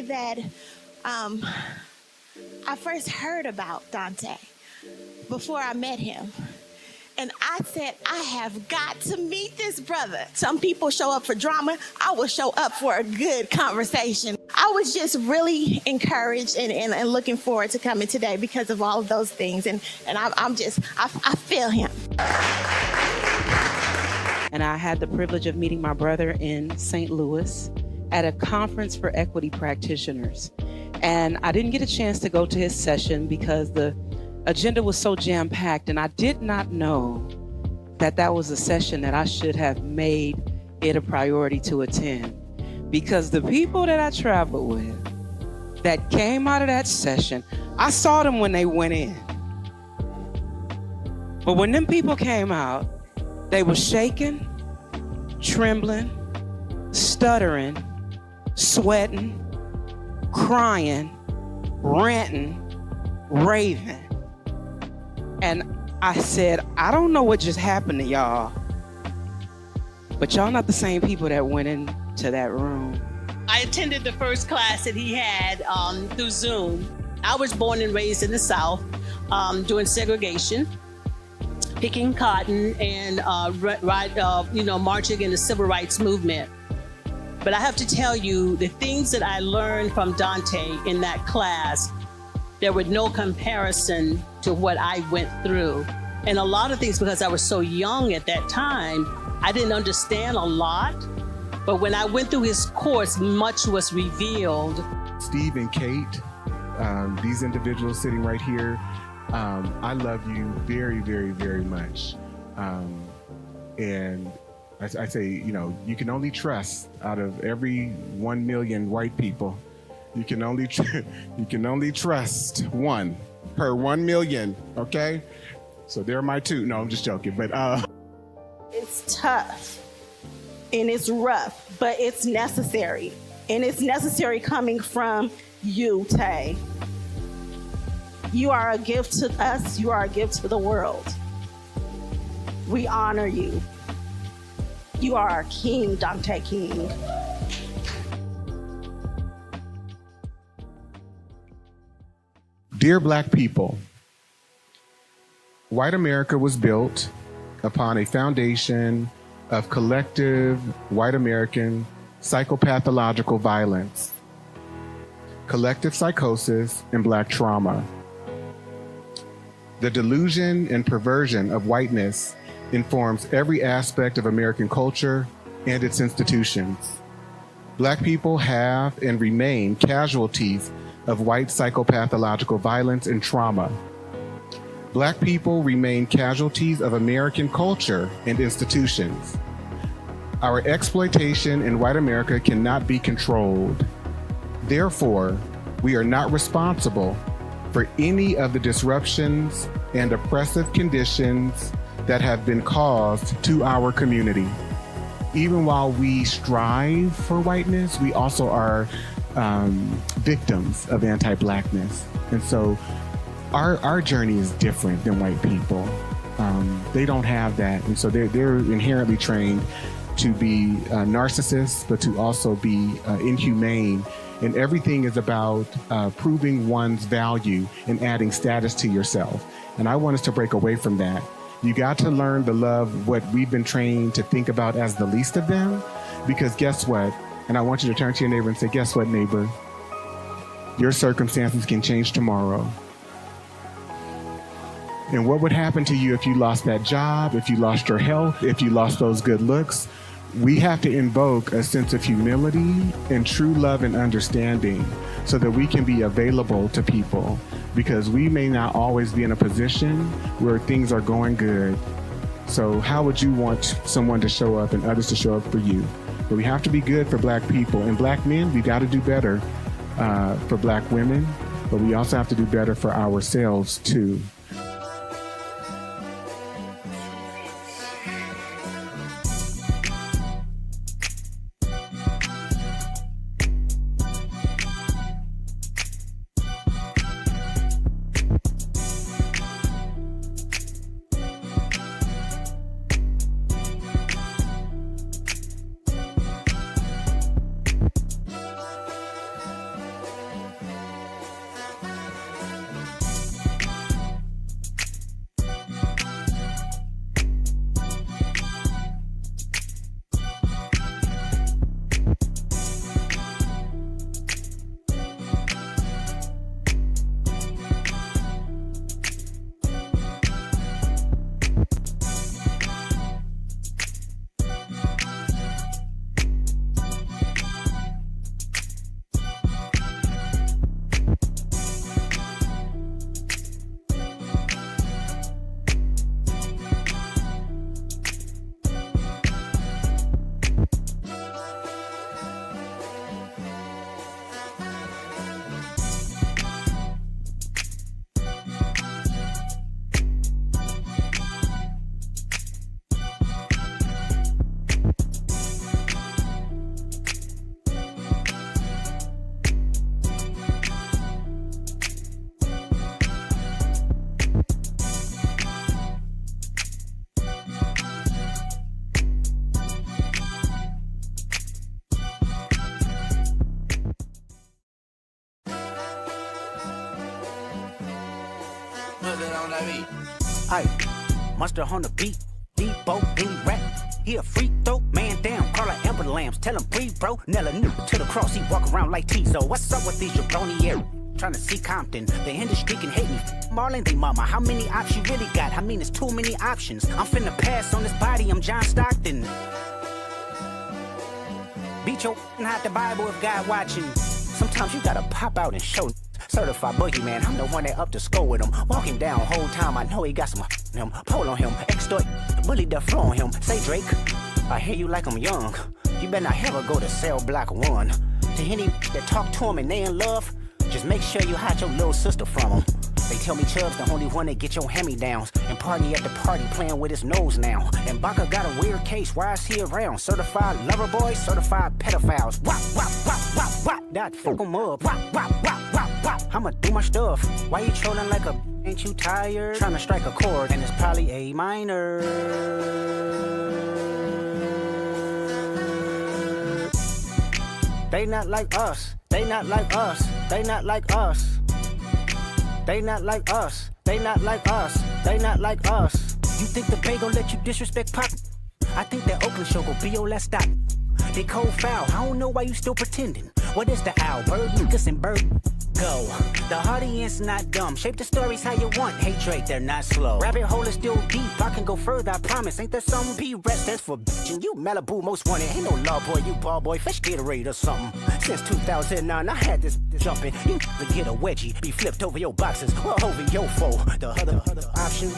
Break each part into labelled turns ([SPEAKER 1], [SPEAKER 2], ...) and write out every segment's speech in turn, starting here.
[SPEAKER 1] day that I first heard about Dante, before I met him. And I said, I have got to meet this brother. Some people show up for drama. I will show up for a good conversation. I was just really encouraged and looking forward to coming today because of all of those things. And I feel him.
[SPEAKER 2] And I had the privilege of meeting my brother in St. Louis at a conference for equity practitioners. And I didn't get a chance to go to his session because the agenda was so jam-packed, and I did not know that that was a session that I should have made it a priority to attend. Because the people that I traveled with that came out of that session, I saw them when they went in. But when them people came out, they were shaking, trembling, stuttering, sweating, crying, ranting, raving. And I said, I don't know what just happened to y'all, but y'all not the same people that went into that room.
[SPEAKER 3] I attended the first class that he had through Zoom. I was born and raised in the South during segregation, picking cotton and marching in the civil rights movement. But I have to tell you, the things that I learned from Dante in that class, there was no comparison to what I went through. And a lot of things, because I was so young at that time, I didn't understand a lot. But when I went through his course, much was revealed.
[SPEAKER 4] Steve and Kate, these individuals sitting right here, I love you very, very, very much. And I say, you can only trust out of every 1 million white people. You can only trust one per 1 million, okay? So they're my two. No, I'm just joking, but
[SPEAKER 1] It's tough and it's rough, but it's necessary. And it's necessary coming from you, Tay. You are a gift to us. You are a gift to the world. We honor you. You are our king, Dante King.
[SPEAKER 4] Dear Black people, white America was built upon a foundation of collective white American psychopathological violence, collective psychosis, and Black trauma. The delusion and perversion of whiteness informs every aspect of American culture and its institutions. Black people have and remain casualties of white psychopathological violence and trauma. Black people remain casualties of American culture and institutions. Our exploitation in white America cannot be controlled. Therefore, we are not responsible for any of the disruptions and oppressive conditions that have been caused to our community. Even while we strive for whiteness, we also are victims of anti-Blackness. And so our journey is different than white people. They don't have that. And so they're inherently trained to be narcissists, but to also be inhumane. And everything is about proving one's value and adding status to yourself. And I want us to break away from that. You got to learn to love what we've been trained to think about as the least of them, because guess what? And I want you to turn to your neighbor and say, guess what, neighbor? Your circumstances can change tomorrow. And what would happen to you if you lost that job, if you lost your health, if you lost those good looks? We have to invoke a sense of humility and true love and understanding so that we can be available to people, because we may not always be in a position where things are going good. So how would you want someone to show up and others to show up for you? But we have to be good for Black people. And Black men, we got to do better for Black women, but we also have to do better for ourselves too.
[SPEAKER 5] Aye, monster on the beat, Debo, any rap. He a freak throw, man down, call her Amber Lambs, tell him breathe, bro. Nella new to the cross, he walk around like Tizo. What's up with these jabroni air? Trying to see Compton, the industry can hate me. Marlon, they mama, how many options you really got? I mean, it's too many options. I'm finna pass on this body, I'm John Stockton. Beat your hide the Bible if God watching. Sometimes you gotta pop out and show. Certified boogeyman, I'm the one that up to score with him. Walking down whole time, I know he got some him. Pull on him, extort, bully the flow on him. Say Drake, I hear you like I'm young. You better not ever go to cell block 1. To any that talk to him and they in love, just make sure you hide your little sister from him. They tell me Chubb's the only one that get your hand-me-downs. And party at the party playing with his nose now. And Baca got a weird case, why is he around? Certified lover boys, certified pedophiles. Wop, wop, wop, wop, wop. That fuck him up. Wop, wop, wop, wop, wop. I'ma do my stuff. Why you trolling like a ain't you tired? Trying to strike a chord and it's probably A minor. They not like us. They not like us. They not like us. They not like us. They not like us. They not like us. You think the Bay gon' let you disrespect Pop? I think that Oakland show gon' be your last stop. They cold foul. I don't know why you still pretending. What is the owl? Bird, Lucas, and Bird. Go. The audience not dumb. Shape the stories how you want. Hey Drake, they're not slow. Rabbit hole is still deep. I can go further, I promise. Ain't there some P-rest that's for bitchin'? You Malibu most wanted. Ain't no law boy, you ball boy. Fish Gatorade or something. Since 2009, I had this jumping. You to get a wedgie. Be flipped over your boxes or over your foe. The other option.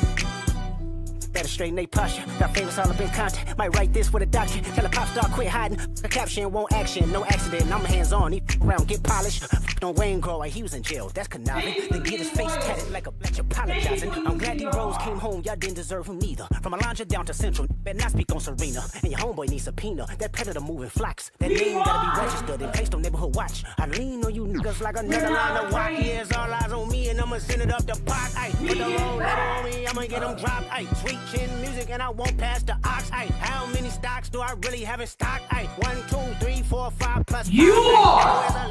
[SPEAKER 5] Better straighten they posture. Got famous all up in content. Might write this with a doctor. Tell a pop star quit hiding. A caption won't action. No accident. I'm hands on. He around get polished. On Wayne Grow like he was in jail. That's conniving. Then get his face tatted like a bitch apologizing. I'm glad D Rose came home. Y'all didn't deserve him neither. From Alondra down to Central. Better not speak on Serena. And your homeboy needs subpoena. That predator moving flocks. That name gotta be registered and placed on neighborhood watch. I lean on you niggas like another line of walk. Yeah, it's all eyes on me and I'ma send it up the pot. Ay, put the wrong letter on me. I'ma get them dropped. Ay, sweet chin music and I won't pass the ox. Ay, how many stocks do I really have in stock? Ay, 1, 2, 3, 4, 5 plus.
[SPEAKER 6] You are the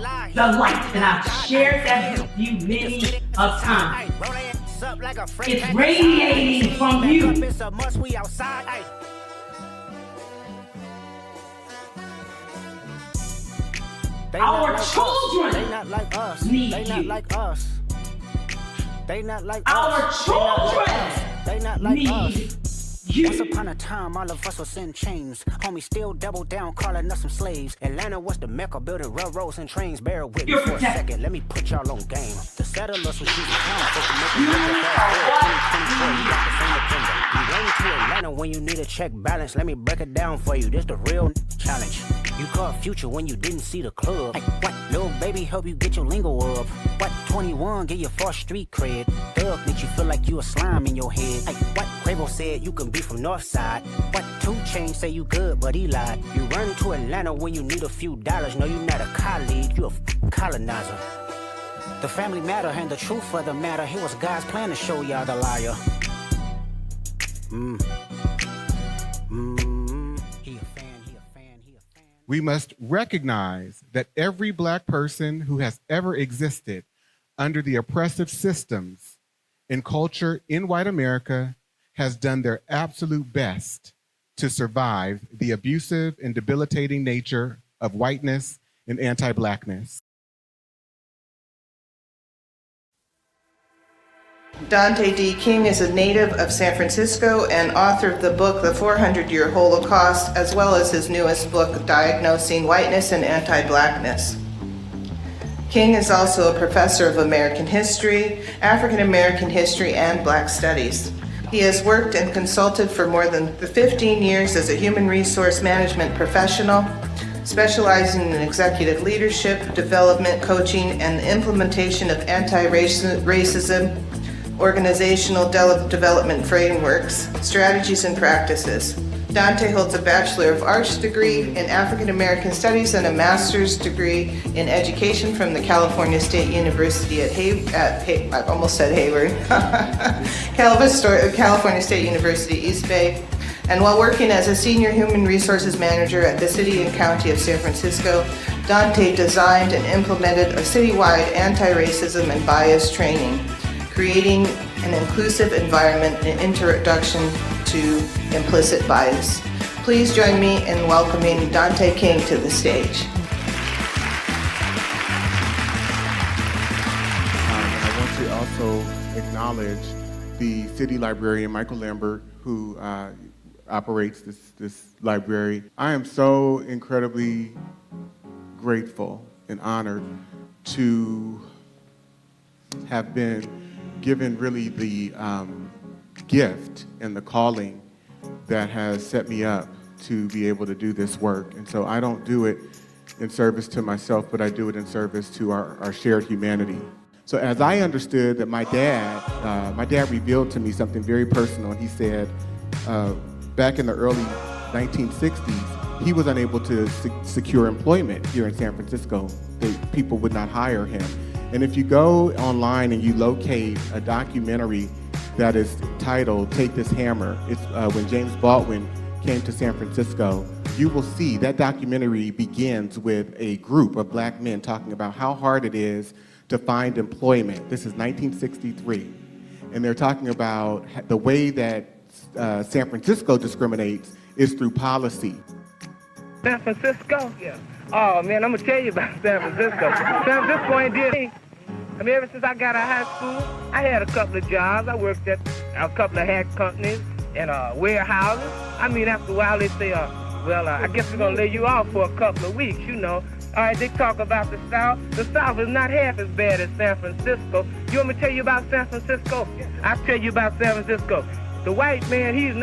[SPEAKER 6] light, and I've shared that with you many a time. It's radiating from you.
[SPEAKER 5] It's a must, we outside. Ay.
[SPEAKER 6] Our children
[SPEAKER 5] They not like us.
[SPEAKER 6] need
[SPEAKER 5] They not
[SPEAKER 6] you.
[SPEAKER 5] like us. They not like
[SPEAKER 6] Our
[SPEAKER 5] us.
[SPEAKER 6] children
[SPEAKER 5] They not like us.
[SPEAKER 6] need
[SPEAKER 5] Once
[SPEAKER 6] you.
[SPEAKER 5] upon a time, all of us was in chains. Homie still double down, calling us some slaves. Atlanta was the mecca, building railroads and trains. Bear with me
[SPEAKER 6] You're
[SPEAKER 5] for a
[SPEAKER 6] protected.
[SPEAKER 5] second, let me put y'all on game. The settlers was using town, folks to make
[SPEAKER 6] You
[SPEAKER 5] them look
[SPEAKER 6] are
[SPEAKER 5] fast.
[SPEAKER 6] what
[SPEAKER 5] 2024, you got the same agenda. You run to Atlanta when you need a check balance. Let me break it down for you. This the real challenge. You caught Future when you didn't see the club. Hey, what? Little baby help you get your lingo up. What? 21 get your first street cred. Thug make you feel like you a slime in your head. Hey, what? Quavo said you can be from North Side. What? 2 Chainz say you good, but he lied. You run to Atlanta when you need a few dollars. No, you're not a colleague, you a colonizer. The family matter and the truth of the matter. It was God's plan to show y'all the liar. He a fan.
[SPEAKER 4] We must recognize that every Black person who has ever existed under the oppressive systems and culture in white America has done their absolute best to survive the abusive and debilitating nature of whiteness and anti-Blackness.
[SPEAKER 7] Dante D. King is a native of San Francisco and author of the book The 400-Year Holocaust, as well as his newest book, Diagnosing Whiteness and Anti-Blackness. King is also a professor of American history, African American history, and Black studies. He has worked and consulted for more than 15 years as a human resource management professional, specializing in executive leadership, development, coaching, and the implementation of anti-racism, organizational development frameworks, strategies, and practices. Dante holds a Bachelor of Arts degree in African American Studies and a Master's degree in Education from the California State University at I almost said Hayward, California State University, East Bay. And while working as a Senior Human Resources Manager at the City and County of San Francisco, Dante designed and implemented a citywide anti-racism and bias training, creating an an inclusive environment and introduction to implicit bias. Please join me in welcoming Dante King to the stage.
[SPEAKER 4] I want to also acknowledge the city librarian, Michael Lambert, who operates this library. I am so incredibly grateful and honored to have been given really the gift and the calling that has set me up to be able to do this work. And so I don't do it in service to myself, but I do it in service to our shared humanity. So as I understood that my dad revealed to me something very personal. And he said, back in the early 1960s, he was unable to secure employment here in San Francisco. People would not hire him. And if you go online and you locate a documentary that is titled Take This Hammer, it's when James Baldwin came to San Francisco, you will see that documentary begins with a group of black men talking about how hard it is to find employment. This is 1963. And they're talking about the way that San Francisco discriminates is through policy.
[SPEAKER 8] San Francisco? Yeah. Oh man, I'm gonna tell you about San Francisco. San Francisco ain't did anything. I mean, ever since I got out of high school, I had a couple of jobs. I worked at a couple of hat companies and warehouses. I mean, after a while they say, well, I guess we're gonna lay you off for a couple of weeks, you know. All right, they talk about the South. The South is not half as bad as San Francisco. You want me to tell you about San Francisco? I'll tell you about San Francisco. The white man, he's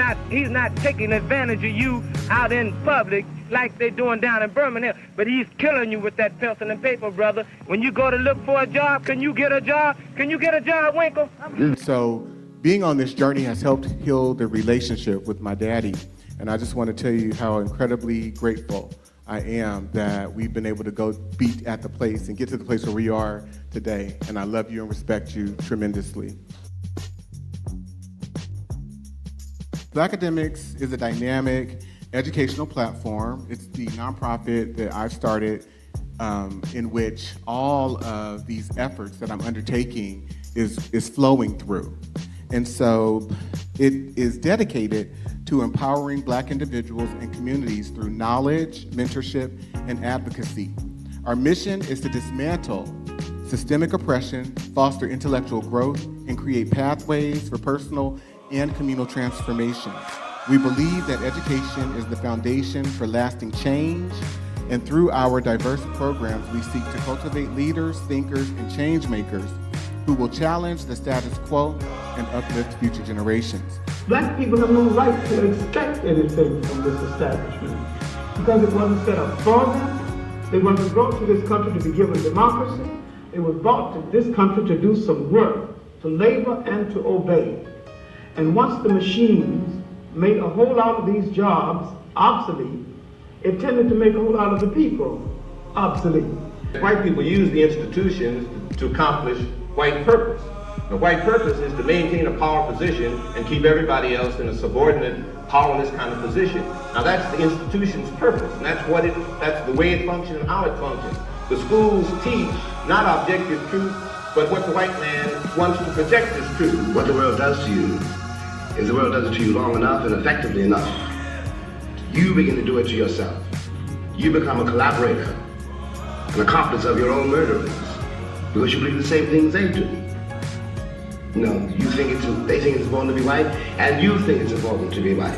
[SPEAKER 8] not taking advantage of you out in public like they're doing down in Birmingham, but he's killing you with that pencil and paper, brother. When you go to look for a job, can you get a job? Can you get a job, Winkle?
[SPEAKER 4] So being on this journey has helped heal the relationship with my daddy. And I just want to tell you how incredibly grateful I am that we've been able to go be at the place and get to the place where we are today. And I love you and respect you tremendously. Black Academics is a dynamic educational platform. It's the nonprofit that I've started in which all of these efforts that I'm undertaking is flowing through. And so it is dedicated to empowering Black individuals and communities through knowledge, mentorship, and advocacy. Our mission is to dismantle systemic oppression, foster intellectual growth, and create pathways for personal and communal transformation. We believe that education is the foundation for lasting change, and through our diverse programs, we seek to cultivate leaders, thinkers, and change makers who will challenge the status quo and uplift future generations.
[SPEAKER 9] Black people have no right to expect anything from this establishment because it wasn't set up for them. They wasn't brought to this country to be given democracy. It was brought to this country to do some work, to labor and to obey. And once the machines made a whole lot of these jobs obsolete, it tended to make a whole lot of the people obsolete.
[SPEAKER 10] White people use the institutions to accomplish white purpose. The white purpose is to maintain a power position and keep everybody else in a subordinate, powerless kind of position. Now that's the institution's purpose, and that's the way it functions and how it functions. The schools teach not objective truth, but what the white man wants to project as truth.
[SPEAKER 11] What the world does to you is the world does it to you long enough and effectively enough. You begin to do it to yourself. You become a collaborator, an accomplice of your own murderers, because you believe the same things they do. No, they think it's important to be white, and you think it's important to be white.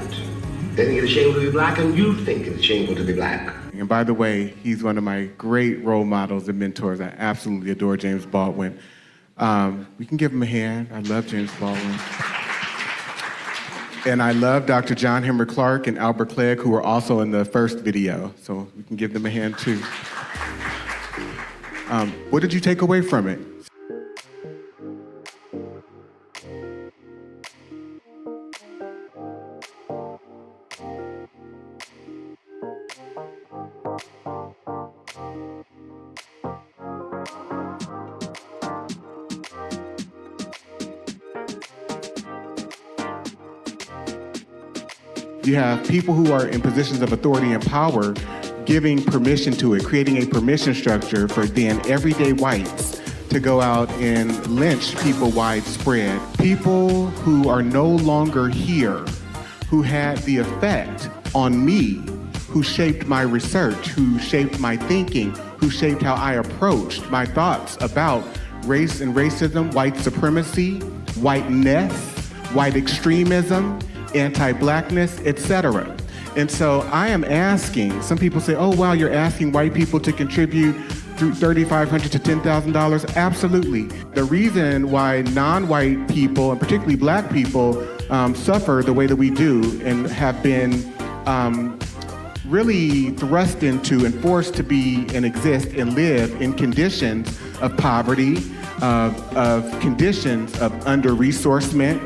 [SPEAKER 11] They think it's shameful to be black, and you think it's shameful to be black.
[SPEAKER 4] And by the way, he's one of my great role models and mentors. I absolutely adore James Baldwin. We can give him a hand. I love James Baldwin. And I love Dr. John Henry Clark and Albert Clegg, who were also in the first video. So we can give them a hand too. What did you take away from it? You have people who are in positions of authority and power giving permission to it, creating a permission structure for then everyday whites to go out and lynch people widespread. People who are no longer here, who had the effect on me, who shaped my research, who shaped my thinking, who shaped how I approached my thoughts about race and racism, white supremacy, whiteness, white extremism, anti-blackness, etc. And so I am asking, some people say, oh, wow, you're asking white people to contribute through $3,500 to $10,000. Absolutely. The reason why non-white people, and particularly black people, suffer the way that we do and have been really thrust into and forced to be and exist and live in conditions of poverty, of conditions of under-resourcement,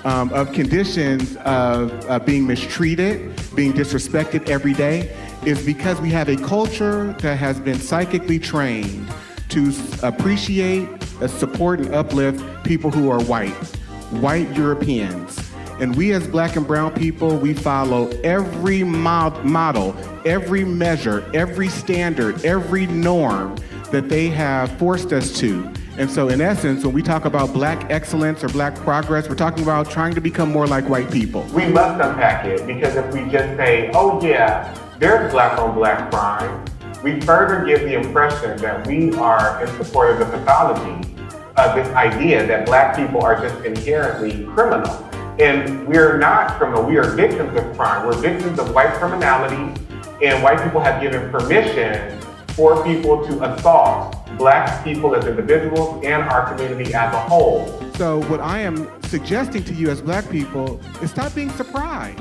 [SPEAKER 4] of conditions of being mistreated, being disrespected every day, is because we have a culture that has been psychically trained to appreciate, support, and uplift people who are white Europeans. And we as black and brown people, we follow every model, every measure, every standard, every norm that they have forced us to. And so in essence, when we talk about black excellence or black progress, we're talking about trying to become more like white people.
[SPEAKER 12] We must unpack it, because if we just say, oh yeah, there's black on black crime, we further give the impression that we are in support of the pathology of this idea that black people are just inherently criminal. And we're not criminal, we are victims of crime. We're victims of white criminality, and white people have given permission for people to assault black people as individuals and our community as a whole.
[SPEAKER 4] So what I am suggesting to you as black people is stop being surprised.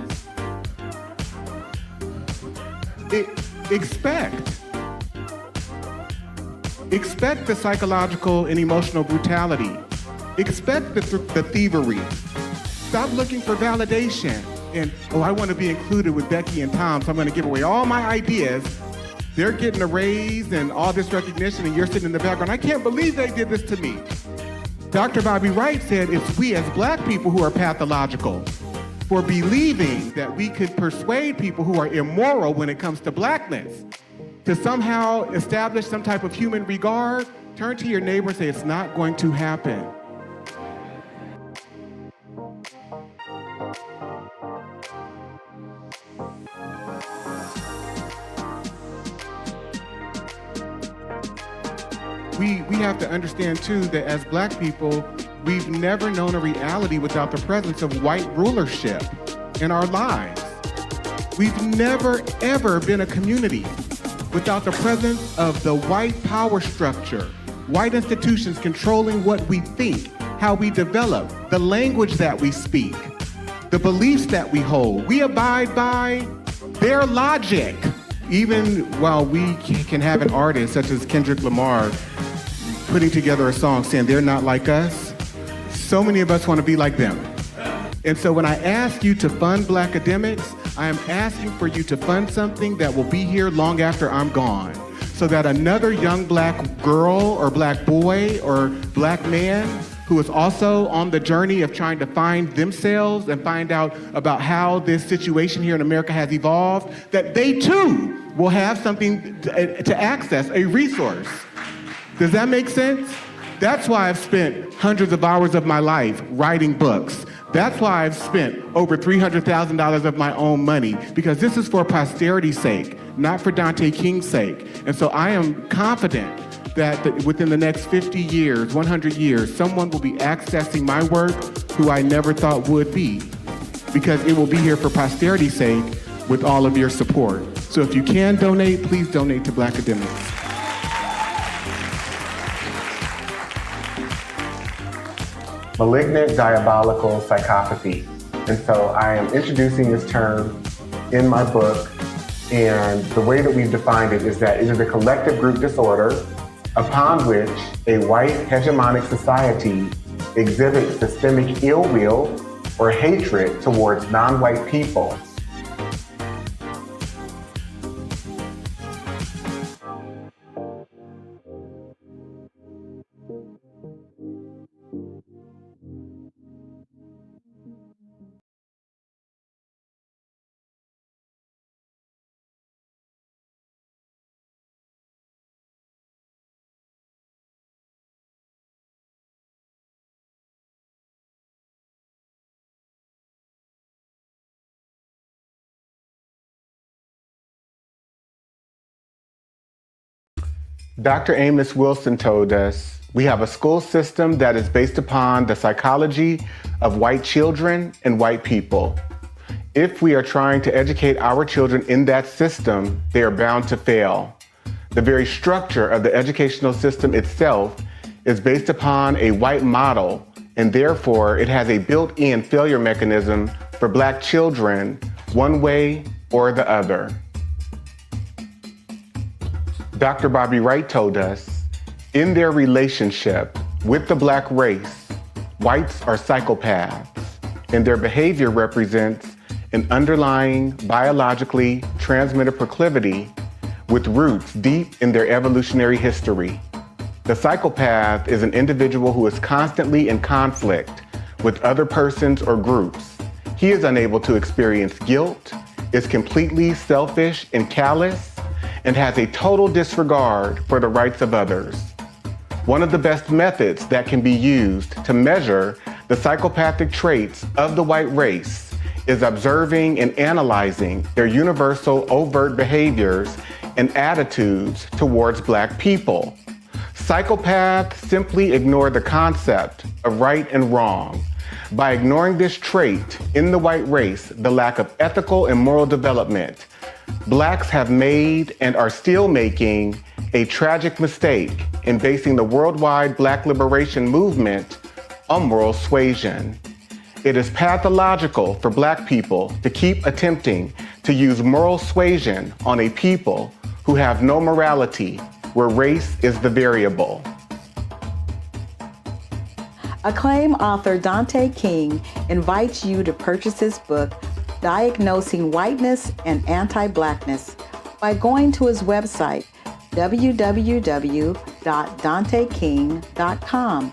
[SPEAKER 4] Expect the psychological and emotional brutality. Expect the thievery. Stop looking for validation. And, oh, I want to be included with Becky and Tom, so I'm going to give away all my ideas. They're getting a raise and all this recognition, and you're sitting in the background. I can't believe they did this to me. Dr. Bobby Wright said it's we as black people who are pathological for believing that we could persuade people who are immoral when it comes to blackness to somehow establish some type of human regard. Turn to your neighbor and say, it's not going to happen. We have to understand too that as black people, we've never known a reality without the presence of white rulership in our lives. We've never ever been a community without the presence of the white power structure, white institutions controlling what we think, how we develop, the language that we speak, the beliefs that we hold. We abide by their logic. Even while we can have an artist such as Kendrick Lamar putting together a song saying they're not like us, so many of us want to be like them. And so when I ask you to fund black academics, I am asking for you to fund something that will be here long after I'm gone, so that another young black girl or black boy or black man who is also on the journey of trying to find themselves and find out about how this situation here in America has evolved, that they too will have something to access, a resource. Does that make sense? That's why I've spent hundreds of hours of my life writing books. That's why I've spent over $300,000 of my own money, because this is for posterity's sake, not for Dante King's sake. And so I am confident that within the next 50 years, 100 years, someone will be accessing my work who I never thought would be, because it will be here for posterity's sake with all of your support. So if you can donate, please donate to Black Academics.
[SPEAKER 12] Malignant diabolical psychopathy. And so I am introducing this term in my book, and the way that we've defined it is that it is a collective group disorder upon which a white hegemonic society exhibits systemic ill will or hatred towards non-white people.
[SPEAKER 4] Dr. Amos Wilson told us, we have a school system that is based upon the psychology of white children and white people. If we are trying to educate our children in that system, they are bound to fail. The very structure of the educational system itself is based upon a white model, and therefore it has a built-in failure mechanism for Black children, one way or the other. Dr. Bobby Wright told us, in their relationship with the Black race, whites are psychopaths, and their behavior represents an underlying biologically transmitted proclivity with roots deep in their evolutionary history. The psychopath is an individual who is constantly in conflict with other persons or groups. He is unable to experience guilt, is completely selfish and callous, and has a total disregard for the rights of others. One of the best methods that can be used to measure the psychopathic traits of the white race is observing and analyzing their universal overt behaviors and attitudes towards Black people. Psychopaths simply ignore the concept of right and wrong. By ignoring this trait in the white race, the lack of ethical and moral development, Blacks have made and are still making a tragic mistake in basing the worldwide Black liberation movement on moral suasion. It is pathological for Black people to keep attempting to use moral suasion on a people who have no morality, where race is the variable.
[SPEAKER 13] Acclaimed author Dante King invites you to purchase his book, Diagnosing Whiteness and Anti-Blackness, by going to his website, www.danteking.com,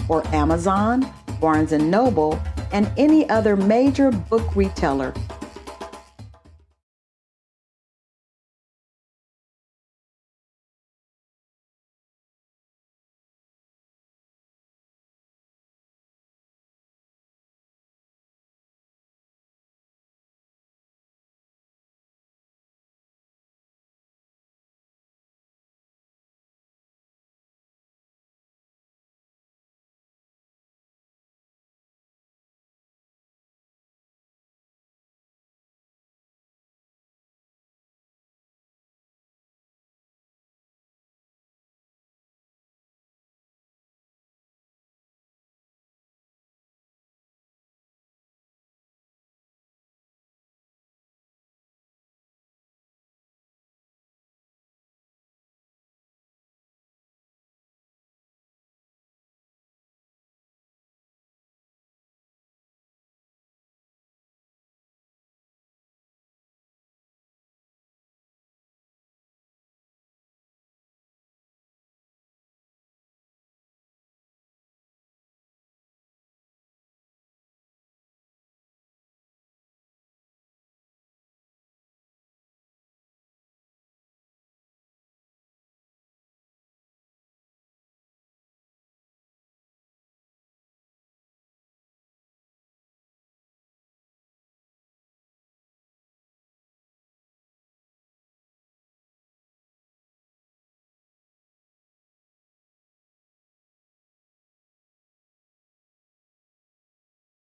[SPEAKER 13] or Amazon, Barnes & Noble, and any other major book retailer